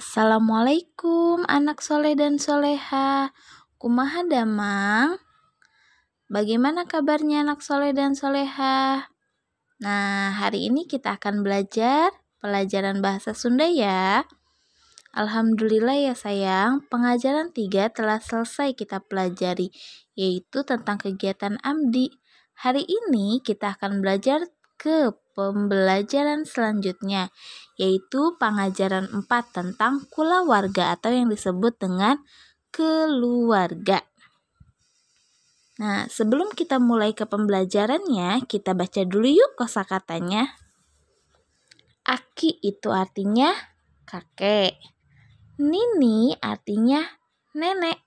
Assalamualaikum anak soleh dan soleha. Kumaha damang? Bagaimana kabarnya anak soleh dan soleha? Nah, hari ini kita akan belajar pelajaran bahasa Sunda ya. Alhamdulillah ya sayang, pengajaran 3 telah selesai kita pelajari, yaitu tentang kegiatan AMDI. Hari ini kita akan belajar ke pembelajaran selanjutnya, yaitu pengajaran 4 tentang kulawarga atau yang disebut dengan keluarga. Nah, sebelum kita mulai ke pembelajarannya, kita baca dulu yuk kosakatanya. Aki itu artinya kakek. Nini artinya nenek.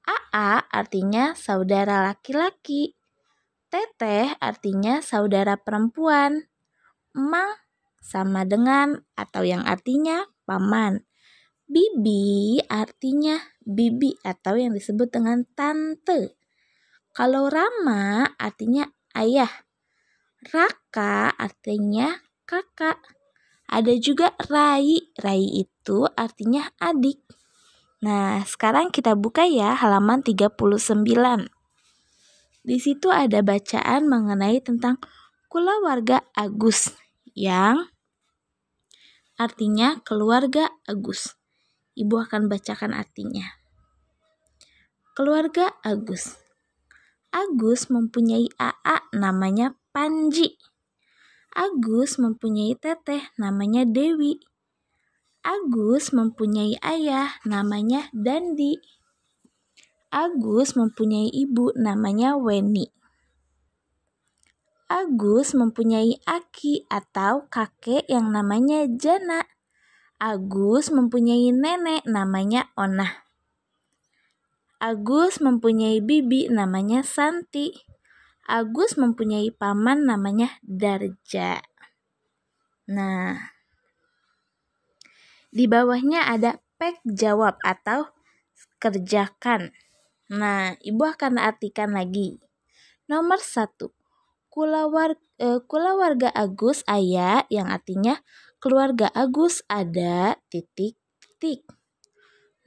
Aa artinya saudara laki-laki. Teteh artinya saudara perempuan. Emang sama dengan atau yang artinya paman. Bibi artinya bibi atau yang disebut dengan tante. Kalau Rama artinya ayah. Raka artinya kakak. Ada juga Rai. Rai itu artinya adik. Nah, sekarang kita buka ya halaman 39. Di situ ada bacaan mengenai tentang kulawarga Agus yang artinya keluarga Agus. Ibu akan bacakan artinya. Keluarga Agus. Agus mempunyai AA namanya Panji. Agus mempunyai teteh namanya Dewi. Agus mempunyai ayah namanya Dandi. Agus mempunyai ibu namanya Weni. Agus mempunyai aki atau kakek yang namanya Jana. Agus mempunyai nenek namanya Onah. Agus mempunyai bibi namanya Santi. Agus mempunyai paman namanya Darja. Nah, di bawahnya ada pek jawab atau kerjakan. Nah, ibu akan artikan lagi. Nomor 1. Kulawarga Agus aya yang artinya keluarga Agus ada titik-titik.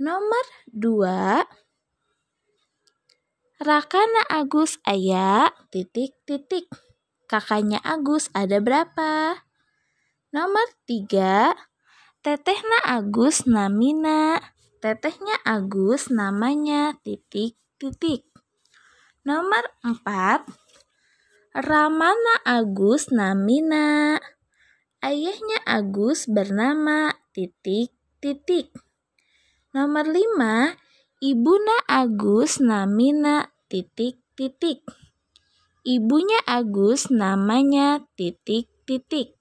Nomor 2. Rakana Agus aya titik-titik. Kakaknya Agus ada berapa? Nomor 3. Tetehna Agus namina. Tetehnya Agus namanya titik-titik. Nomor 4. Ramana Agus namina. Ayahnya Agus bernama titik-titik. Nomor 5. Ibuna Agus namina titik-titik. Ibunya Agus namanya titik-titik.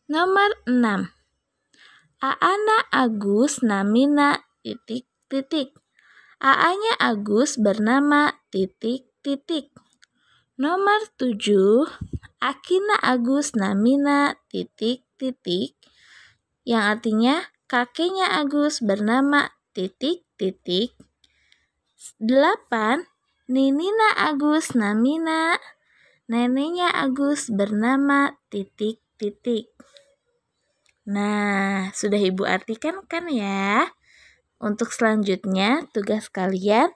Nomor 6. Aana Agus namina titik-titik. Aanya Agus bernama titik-titik. Nomor 7. Akina Agus namina titik-titik. Yang artinya kakeknya Agus bernama titik-titik. 8. Ninina Agus namina. Neneknya Agus bernama titik-titik. Nah, sudah ibu artikan kan ya? Untuk selanjutnya, tugas kalian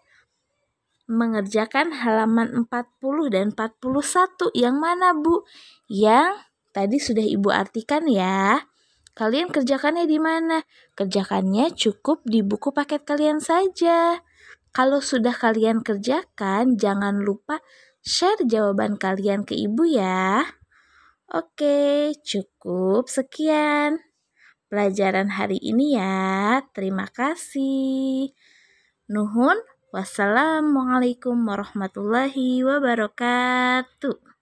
mengerjakan halaman 40 dan 41. Yang mana, Bu? Yang tadi sudah ibu artikan ya. Kalian kerjakannya di mana? Kerjakannya cukup di buku paket kalian saja. Kalau sudah kalian kerjakan, jangan lupa share jawaban kalian ke ibu ya. Oke, cukup sekian pelajaran hari ini ya. Terima kasih. Nuhun. Wassalamualaikum warahmatullahi wabarakatuh.